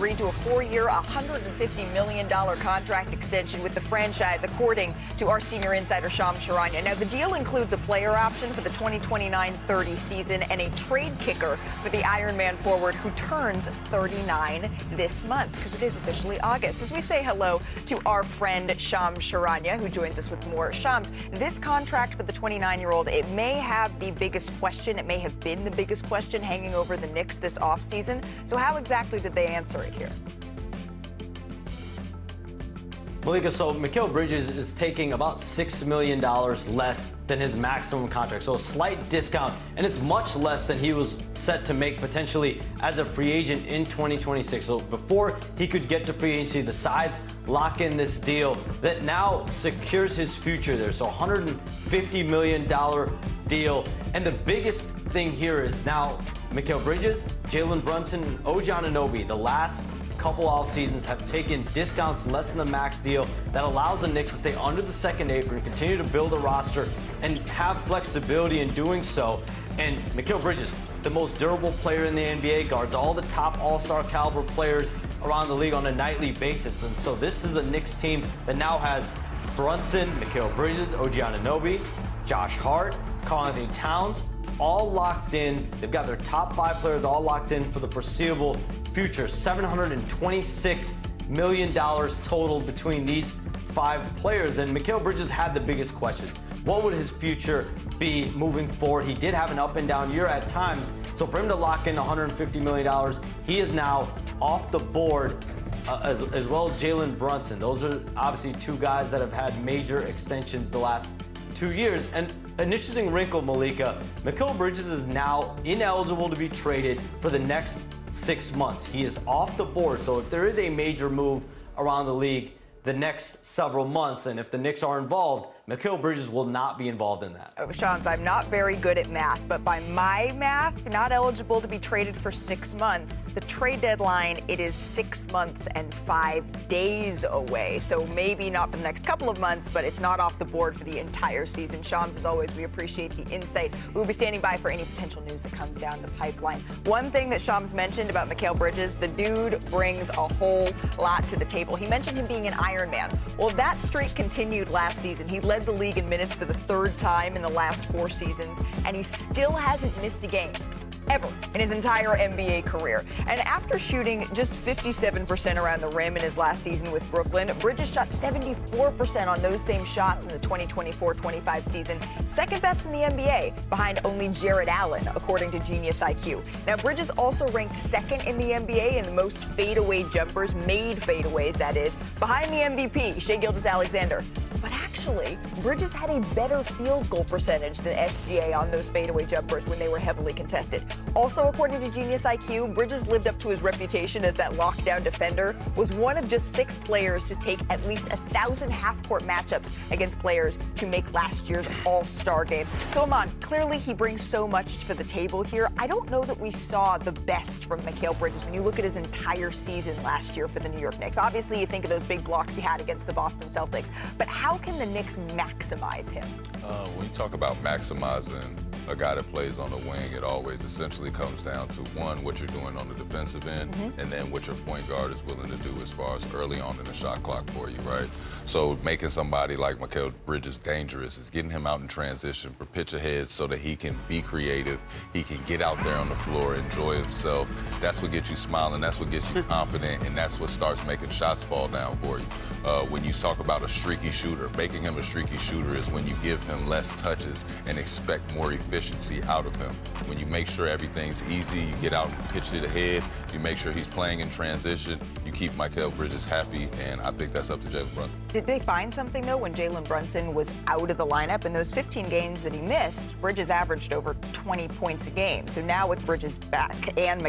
agreed to a 4-year, $150 million contract extension with the franchise, according to our senior insider, Shams Charania. Now, the deal includes a player option for the 2029-30 season and a trade kicker for the Ironman forward who turns 39 this month, because it is officially August. As we say hello to our friend Shams Charania, who joins us with more. Shams, this contract for the 29-year-old, it may have the biggest question. It may have been the biggest question hanging over the Knicks this offseason. So how exactly did they answer it here? Malika, so Mikal Bridges is taking about $6 million less than his maximum contract. So a slight discount, and it's much less than he was set to make potentially as a free agent in 2026. So before he could get to free agency, the sides lock in this deal that now secures his future there. So $150 million deal. And the biggest thing here is now Mikal Bridges, Jalen Brunson, and OG Anunoby, the last couple off seasons, have taken discounts less than the max deal that allows the Knicks to stay under the second apron, continue to build a roster, and have flexibility in doing so. And Mikal Bridges, the most durable player in the NBA, guards all the top all-star caliber players around the league on a nightly basis. And so this is a Knicks team that now has Brunson, Mikal Bridges, OG Anunoby, Josh Hart, Karl-Anthony Towns, all locked in. They've got their top 5 players all locked in for the foreseeable future. $726 million total between these 5 players. And Mikal Bridges had the biggest questions. What would his future be moving forward? He did have an up and down year at times. So for him to lock in $150 million, he is now off the board, as well as Jalen Brunson. Those are obviously 2 guys that have had major extensions the last 2 years. And an interesting wrinkle, Malika, Mikal Bridges is now ineligible to be traded for the next 6 months. He is off the board. So if there is a major move around the league the next several months, and if the Knicks are involved, Mikal Bridges will not be involved in that. Shams, I'm not very good at math, but by my math, not eligible to be traded for 6 months. The trade deadline, it is 6 months and 5 days away. So maybe not for the next couple of months, but it's not off the board for the entire season. Shams, as always, we appreciate the insight. We'll be standing by for any potential news that comes down the pipeline. One thing that Shams mentioned about Mikal Bridges, the dude brings a whole lot to the table. He mentioned him being an Iron Man. Well, that streak continued last season. He led the league in minutes for the 3rd time in the last 4 seasons, and he still hasn't missed a game ever in his entire NBA career. And after shooting just 57% around the rim in his last season with Brooklyn, Bridges shot 74% on those same shots in the 2024-25 season, second best in the NBA, behind only Jared Allen, according to Genius IQ. Now, Bridges also ranked 2nd in the NBA in the most fadeaway jumpers, made fadeaways, that is, behind the MVP, Shai Gilgeous-Alexander. But actually, Bridges had a better field goal percentage than SGA on those fadeaway jumpers when they were heavily contested. Also, according to Genius IQ, Bridges lived up to his reputation as that lockdown defender, was one of just 6 players to take at least 1,000 half-court matchups against players to make last year's All-Star game. So, Aman, clearly he brings so much to the table here. I don't know that we saw the best from Mikal Bridges when you look at his entire season last year for the New York Knicks. Obviously, you think of those big blocks he had against the Boston Celtics, but how can the Knicks maximize him? When you talk about maximizing a guy that plays on the wing, it always essentially comes down to, one, what you're doing on the defensive end, and then what your point guard is willing to do as far as early on in the shot clock for you, right? So making somebody like Mikal Bridges dangerous is getting him out in transition for pitch ahead so that he can be creative, he can get out there on the floor, enjoy himself. That's what gets you smiling, that's what gets you confident, and that's what starts making shots fall down for you. When you talk about a streaky shooter, making him a streaky shooter is when you give him less touches and expect more efficiency out of him. When you make sure everything's easy, you get out and pitch it ahead, you make sure he's playing in transition, you keep Mikal Bridges happy, and I think that's up to Jalen Brunson. Did they find something, though, when Jalen Brunson was out of the lineup? In those 15 games that he missed, Bridges averaged over 20 points a game. So now with Bridges back and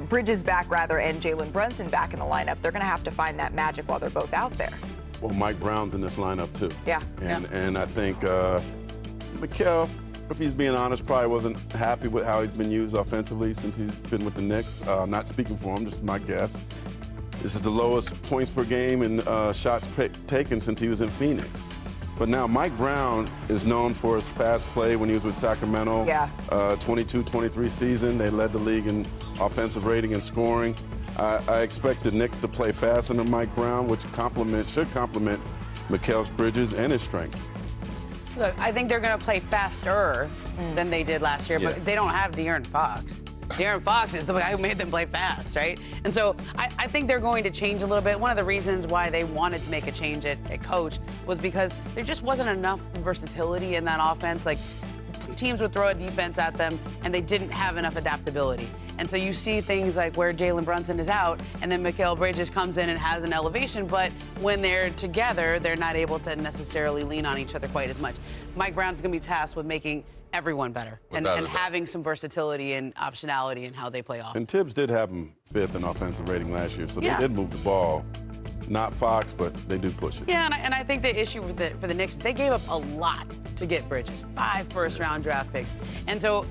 Bridges back, and Jalen Brunson back in the lineup, they're going to have to find that magic while they're both out there. Well, Mike Brown's in this lineup, too. Yeah. And I think Mikal, if he's being honest, probably wasn't happy with how he's been used offensively since he's been with the Knicks. I'm not speaking for him, just my guess. This is the lowest points per game and shots taken since he was in Phoenix. But now Mike Brown is known for his fast play when he was with Sacramento. 22-23 season. They led the league in offensive rating and scoring. I expect the Knicks to play faster than Mike Brown, which should complement Mikal Bridges and his strengths. Look, I think they're going to play faster than they did last year, but they don't have De'Aaron Fox. De'Aaron Fox is the guy who made them play fast, right? And so I think they're going to change a little bit. One of the reasons why they wanted to make a change at coach was because there just wasn't enough versatility in that offense. Like, teams would throw a defense at them, and they didn't have enough adaptability. And so you see things like where Jalen Brunson is out, and then Mikal Bridges comes in and has an elevation, but when they're together, they're not able to necessarily lean on each other quite as much. Mike Brown's going to be tasked with making everyone better and having some versatility and optionality in how they play off. And Tibbs did have him 5th in offensive rating last year, so they did move the ball. Not Fox, but they do push it. Yeah, and I think the issue for the Knicks is they gave up a lot to get Bridges, 5 first-round draft picks. And so,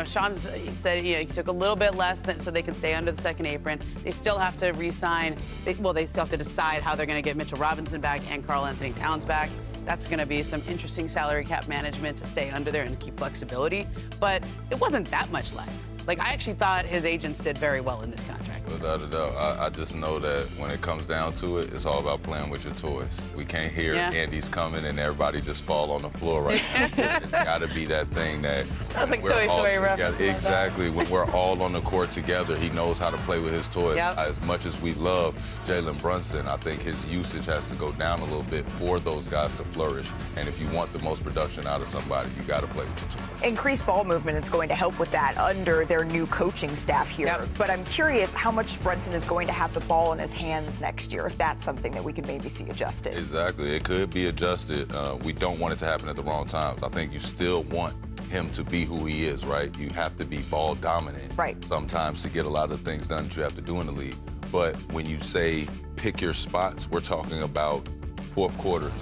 Sean said, he took a little bit less so they can stay under the second apron. They still have to re-sign. They still have to decide how they're going to get Mitchell Robinson back and Karl Anthony Towns back. That's going to be some interesting salary cap management to stay under there and keep flexibility. But it wasn't that much less. Like, I actually thought his agents did very well in this contract. Without a doubt. I just know that when it comes down to it, it's all about playing with your toys. We can't hear Andy's coming and everybody just fall on the floor right now. It's got to be that thing that... That's like Toy Story reference. Exactly. When we're all on the court together, he knows how to play with his toys. Yep. As much as we love Jalen Brunson, I think his usage has to go down a little bit for those guys to flourish. And if you want the most production out of somebody, you got to play with your toys. Increased ball movement is going to help with that under their new coaching staff here. Yep. But I'm curious how much Brunson is going to have the ball in his hands next year, if that's something that we could maybe see adjusted. Exactly. It could be adjusted. We don't want it to happen at the wrong times. I think you still want him to be who he is, right? You have to be ball dominant sometimes to get a lot of things done that you have to do in the league. But when you say pick your spots, we're talking about fourth quarters.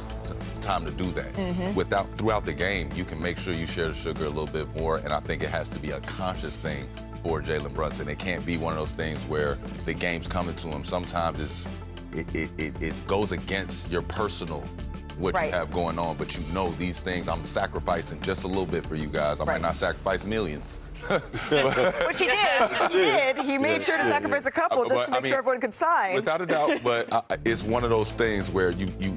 Time to do that. Throughout the game, you can make sure you share the sugar a little bit more, and I think it has to be a conscious thing for Jalen Brunson. It can't be one of those things where the game's coming to him. Sometimes it goes against your personal what you have going on, but you know these things, I'm sacrificing just a little bit for you guys. I might not sacrifice millions. Which he did. He made sure to sacrifice a couple just to make sure everyone could sign. Without a doubt, but it's one of those things where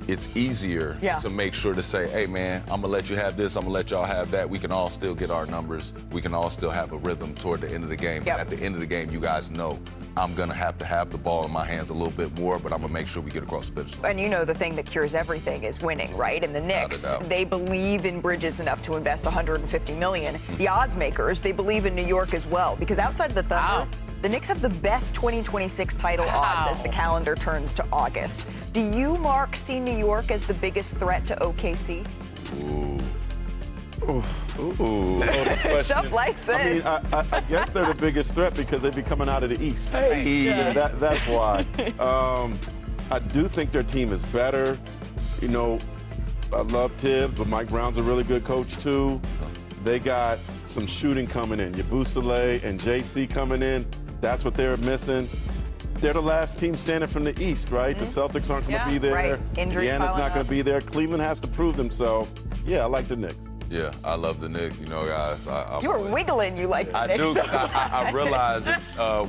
it's easier to make sure to say, hey, man, I'm going to let you have this, I'm going to let y'all have that. We can all still get our numbers. We can all still have a rhythm toward the end of the game. At the end of the game, you guys know I'm going to have the ball in my hands a little bit more, but I'm going to make sure we get across the finish line. And the thing that cures everything is winning, right? And the Knicks, they believe in Bridges enough to invest $150 million. The odds makers, they believe in New York as well, because outside of the Thunder, the Knicks have the best 2026 title odds as the calendar turns to August. Do you, Mark, see New York as the biggest threat to OKC? Stuff like this. I mean, I guess they're the biggest threat because they'd be coming out of the East. That's why. I do think their team is better. I love Tibbs, but Mike Brown's a really good coach too. They got some shooting coming in. Yabusele and JC coming in. That's what they're missing. They're the last team standing from the East, right? The Celtics aren't going to be there. Indiana's not going to be there. Cleveland has to prove themselves. Yeah, I like the Knicks. Yeah, I love the Knicks. Guys, you were wiggling. You like the Knicks. I realize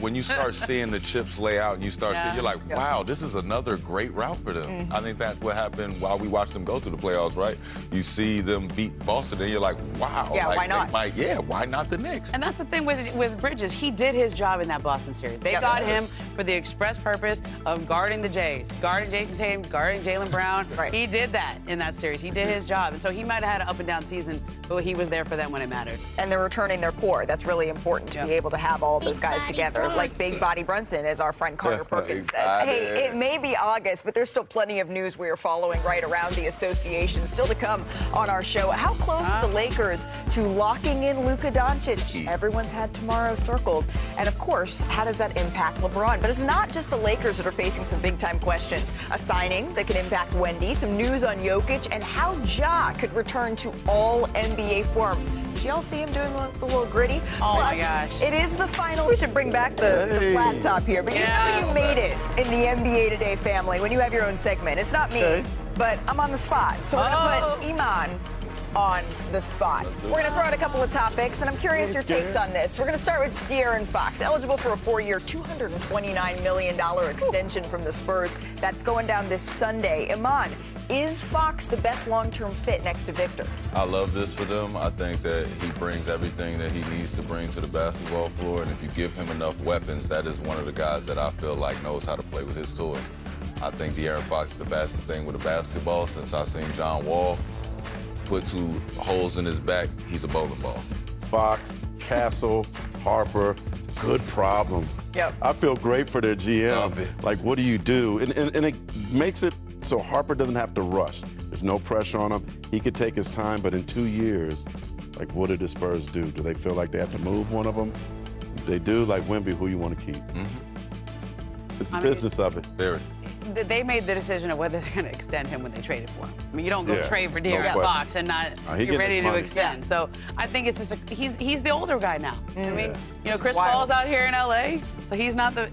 when you start seeing the chips lay out and you start seeing, you're like, wow, this is another great route for them. I think that's what happened while we watched them go through the playoffs, right? You see them beat Boston, and you're like, wow. Yeah, why not? Why not the Knicks? And that's the thing with Bridges. He did his job in that Boston series. They got him for the express purpose of guarding the Jays, guarding Jason Tatum, guarding Jalen Brown. He did that in that series. He did his job. And so he might have had an up and down season, but he was there for them when it mattered. And they're returning their core. That's really important to be able to have all of those guys together, like Big Body Brunson, as our friend Carter Perkins says. Hey, it may be August, but there's still plenty of news we are following right around the association. Still to come on our show. How close are the Lakers to locking in Luka Doncic? Everyone's had tomorrow circled. And of course, how does that impact LeBron? But it's not just the Lakers that are facing some big-time questions. A signing that could impact Wendy, some news on Jokic, and how Ja could return to all NBA form. Did y'all see him doing the little gritty? Oh, my gosh. It is the final. We should bring back the flat top here. But you made it in the NBA Today family when you have your own segment. It's not me, but I'm on the spot. So we're going to put Iman on the spot. We're going to throw out a couple of topics, and I'm curious your takes on this. We're going to start with De'Aaron Fox, eligible for a 4-year, $229 million extension from the Spurs. That's going down this Sunday. Iman, is Fox the best long-term fit next to Victor? I love this for them. I think that he brings everything that he needs to bring to the basketball floor, and if you give him enough weapons, that is one of the guys that I feel like knows how to play with his toys. I think De'Aaron Fox is the fastest thing with a basketball since I've seen John Wall put 2 holes in his back. He's a bowling ball. Fox, Castle, Harper, good problems. Yep. I feel great for their GM. Like, what do you do? And it makes it so Harper doesn't have to rush. There's no pressure on him. He could take his time, but in 2 years, like, what do the Spurs do? Do they feel like they have to move one of them? If they do, like Wemby, who you want to keep? It's the business of it. Very. They made the decision of whether they're going to extend him when they traded for him. I mean, you don't go trade for no De'Aaron question. Fox and not he get getting ready his to money. extend. So I think it's just he's the older guy now. I mean, Chris Wild. Paul's out here in LA, so he's not the